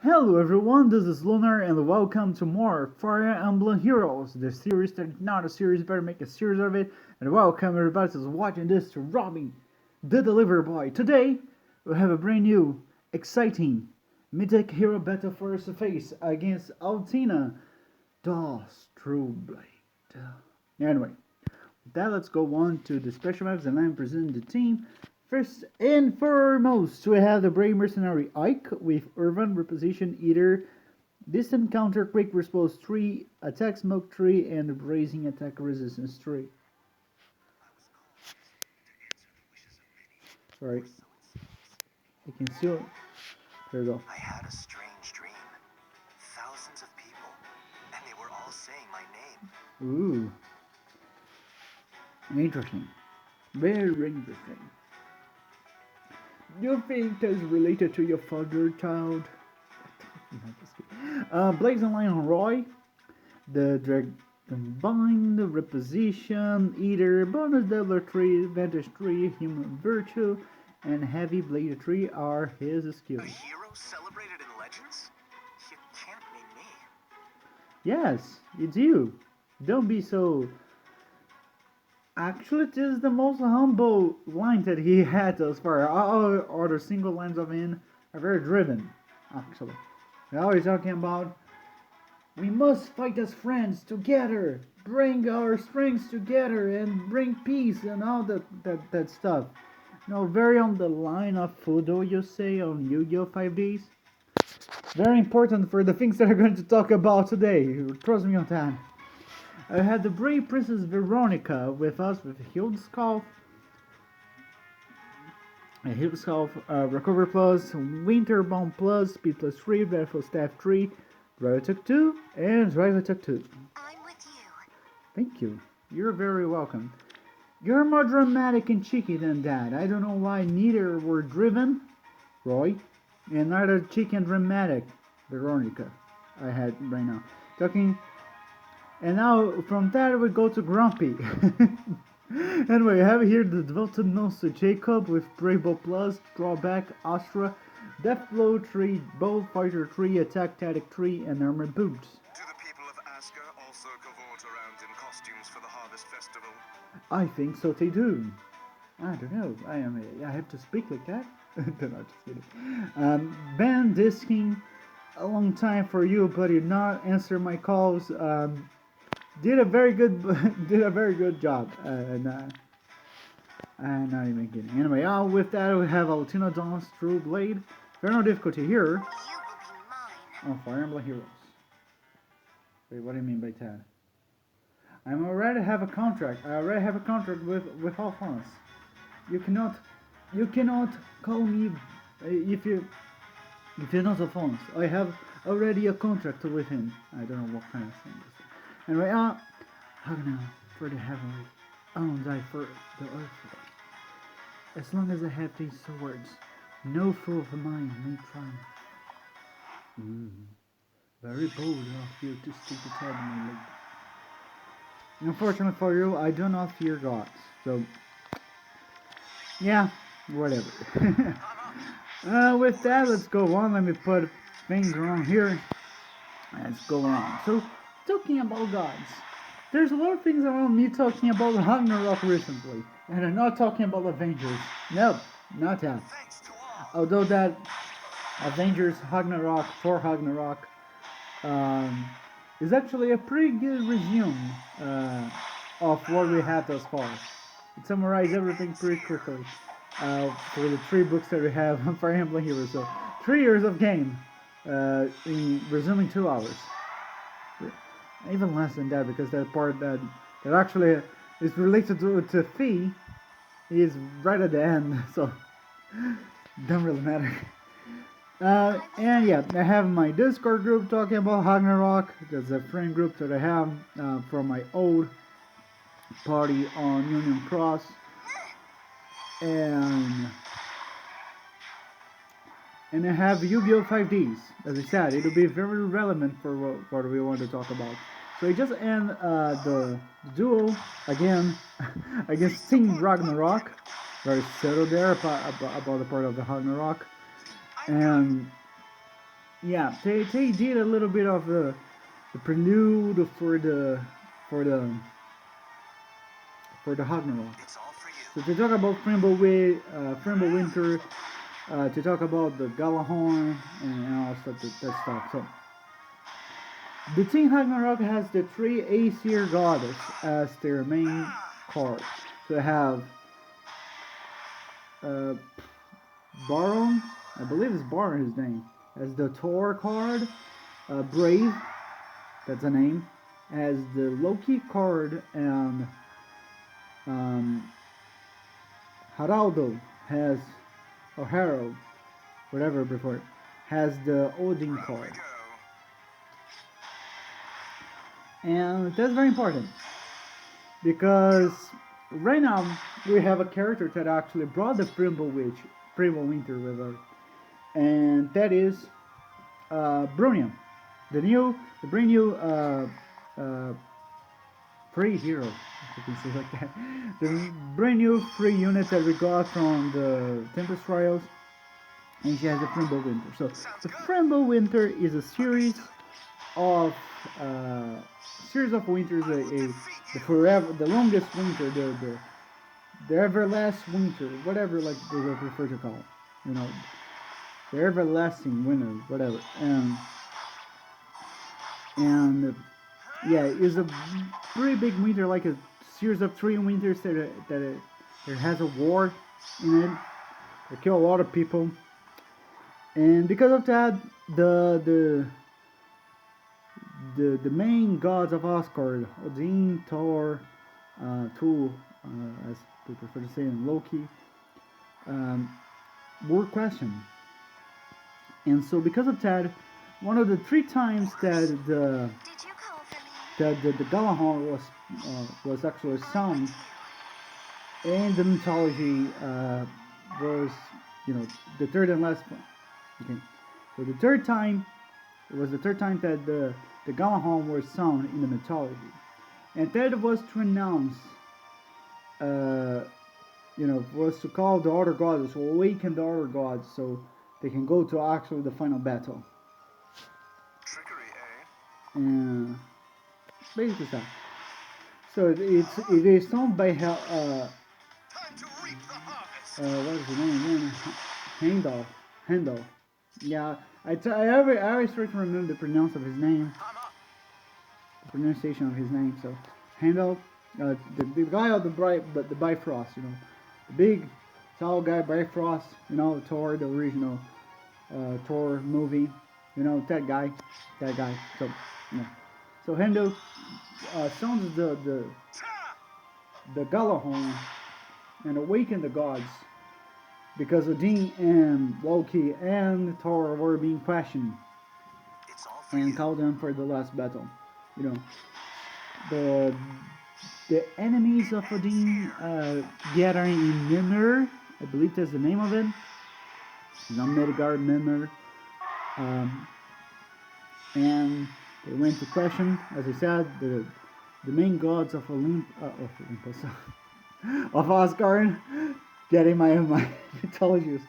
Hello everyone, this is Lunar and welcome to more Fire Emblem Heroes, the series that is not a series, better make a series of it, and welcome everybody who's watching this to Robbie, the Delivery Boy. Today, we have a brand new, exciting, mythic hero battle for us to face against Altina-Dawn's Trueblade. Anyway, with that, let's go on to the special maps and I'm presenting the team. First and foremost, we have the Brave Mercenary Ike with Urban Reposition Eater, Distant Counter Quick Response 3, Attack Smoke 3, and Blazing Attack Resistance 3. Sorry. I can still. There we go. I had a strange dream. Thousands of people, and they were all saying my name. Ooh. Interesting. Very interesting. You think that's related to your father, child? Blazing Lion Roy, the Dragon Bind, the Reposition, Eater, Bonus Devil 3, Vantage 3, Human Virtue, and Heavy Blade 3 are his skills. A hero celebrated in Legends? You can't mean me. Yes, it's you. Don't be so. Actually, this is the most humble line that he had thus far. All other single lines of him are very driven, actually. They're always talking about, we must fight as friends together, bring our strengths together, and bring peace and all that stuff. You know, very on the line of Fudo, you say, on Yu-Gi-Oh! 5Ds. Very important for the things that I'm going to talk about today. Trust me on that. I had the brave Princess Veronica with us with Hildskalf, Recover Plus, Winter-Bound Plus, Speed Plus 3, Battle Staff 3, Driver Took 2, and Driver Took 2. I'm with you. Thank you. You're very welcome. You're more dramatic and cheeky than that. I don't know why neither were driven, Roy, and neither cheeky and dramatic, Veronica, I had right now. Talking. And now, from that, we go to Grumpy. Anyway, we have here the Devoted Nose to Jacob with Bravo Plus, Drawback, Astra, Death Blow 3, Bolt Fighter 3, Attack Tactic 3, and Armor Boots. Do the people of Asker also cavort around in costumes for the Harvest Festival? I think so they do. I don't know. I have to speak like that? No, just kidding. Ben Disking, a long time for you, but you not answer my calls. Did a very good job, and I'm not even kidding. Anyway, with that we have Altina-Dawn's Trueblade. There's no difficulty here. You will be mine. On Fire Emblem Heroes. Wait, what do you mean by that? I already have a contract. I already have a contract with Alphonse. You cannot call me if you're not Alphonse. I have already a contract with him. I don't know what kind of thing this is. Anyway, hug now for the heavenly, I won't die for the earthly. As long as I have these swords, no fool of mine may triumph. Very bold of you to stick the head in my leg. Unfortunately for you, I do not fear gods, so yeah, whatever. With that, let's go on. Let me put things around here. Let's go on. So, talking about gods, there's a lot of things around me talking about Ragnarok recently, and I'm not talking about Avengers. No, not that. Although that Avengers Ragnarok, Thor Ragnarok, is actually a pretty good resume of what we have thus far. It summarizes everything pretty quickly for the 3 books that we have on Fire Emblem Heroes. So 3 years of game in resuming 2 hours. Even less than that, because that part that actually is related to Fee is right at the end, so don't really matter. And yeah, I have my Discord group talking about Ragnarok. There's a friend group that I have from my old party on Union Cross, and I have Yu-Gi-Oh! 5Ds. As I said, it'll be very relevant for what we want to talk about. So I just end the duel again against Team Ragnarok. Very settled there about the part of the Ragnarok. And yeah, they did a little bit of the prelude for the for the Ragnarok. It's all for you. So to talk about Frimble Winter, to talk about the Galahorn and all stuff that stuff. So the Team Ragnarok has the three Aesir goddess as their main card. So they have uh, Baron, I believe it's Baron his name, as the Thor card. Brave, that's a name, as the Loki card, and Haraldo has, or Harold, whatever before, has the Odin card. And that's very important because right now we have a character that actually brought the Frimble Winter with her, and that is Brunium, the brand new uh, free hero, if you can say like that. The brand new free unit that we got from the Tempest Trials, and she has the Frimble Winter. So the Frimble Winter is a of series of winters, the forever, the longest winter, the everlasting winter, whatever like they would prefer to call it, you know, the everlasting winter, whatever, and yeah, it's a pretty big winter, like a series of three winters that has a war in it. They kill a lot of people, and because of that, the the main gods of Asgard, Odin, Thor, Thor, as we prefer to say, and Loki, um, were questioned. And so, because of that, one of the three times that the Galahorn was actually sung in the mythology was, you know, the third and last one. Okay, so the third time, it was the third time that the Galahorn was sung in the mythology, and that was to announce, uh, you know, was to call the other gods, to awaken the other gods, so they can go to actually the final battle. Trickery, eh? And basically that. So it is sung by what is his name again? Handel. Yeah, I always try to remember the pronounce of his name, the pronunciation of his name. So Handel, the guy of the Bifrost, you know, the big tall guy Bifrost, you know, Thor, the original Thor movie, you know, that guy. So yeah, so Handel sounds the Galahorn and awaken the gods because Odin and Loki and Thor were being questioned and called them for the last battle. You know, the the enemies of Odin gathering in Mimir, I believe that's the name of it. Not Midgard, Mimir. Um, and they went to question, as I said, the main gods of Olympus, of Asgard. Getting my mythologies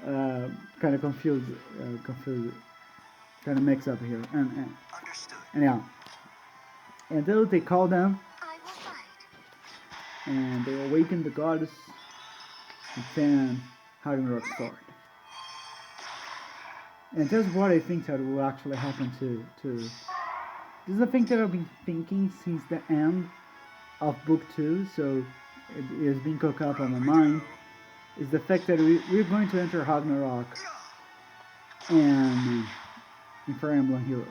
kind of confused, kind of mixed up here, and yeah, and though they call them, and they awaken the goddess, and then Ragnarok started. And that's what I think that will actually happen to. This is a thing that I've been thinking since the end of book 2, so it has been cooked up on my mind. Is the fact that we're going to enter Ragnarok and in Fire Emblem Heroes.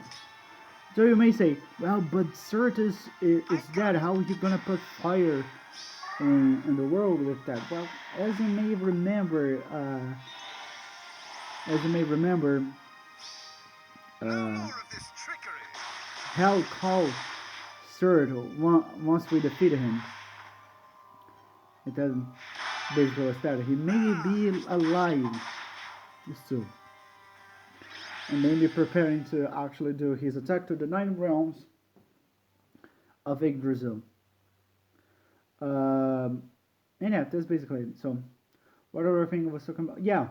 So you may say, well, but Certus is dead. How are you gonna put fire in the world with that? Well, as you may remember, Hell called Surtur once we defeated him. It doesn't basically start. He may be alive still, and maybe preparing to actually do his attack to the 9 realms of Yggdrasil. And yeah, that's basically it. So, what other thing I was talking about? Yeah,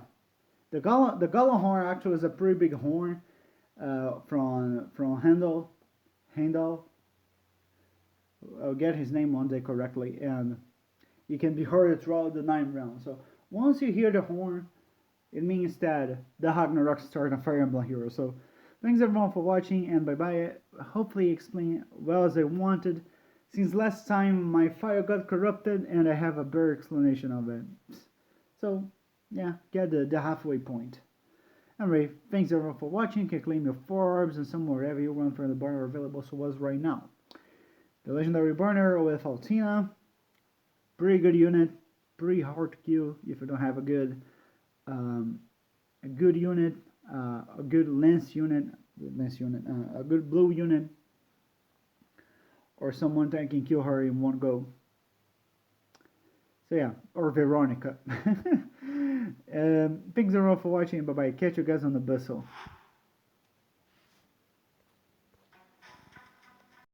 the Gala horn actually is a pretty big horn, from Handel. I'll get his name one day correctly, and it can be heard throughout the 9 rounds. So once you hear the horn, it means that the Ragnarok started on Fire Emblem Heroes. So thanks everyone for watching, and bye bye. Hopefully explain well as I wanted. Since last time my file got corrupted, and I have a better explanation of it. So yeah, get the halfway point. Anyway, thanks everyone for watching. You can claim your 4 orbs and some wherever you run from the burner available so was right now. The legendary burner with Altina, pretty good unit, pretty hard to kill if you don't have a good unit, a good lance unit, a good blue unit, or someone that can kill her in one go. So yeah, or Veronica. Thanks everyone for watching. Bye bye. Catch you guys on the bustle.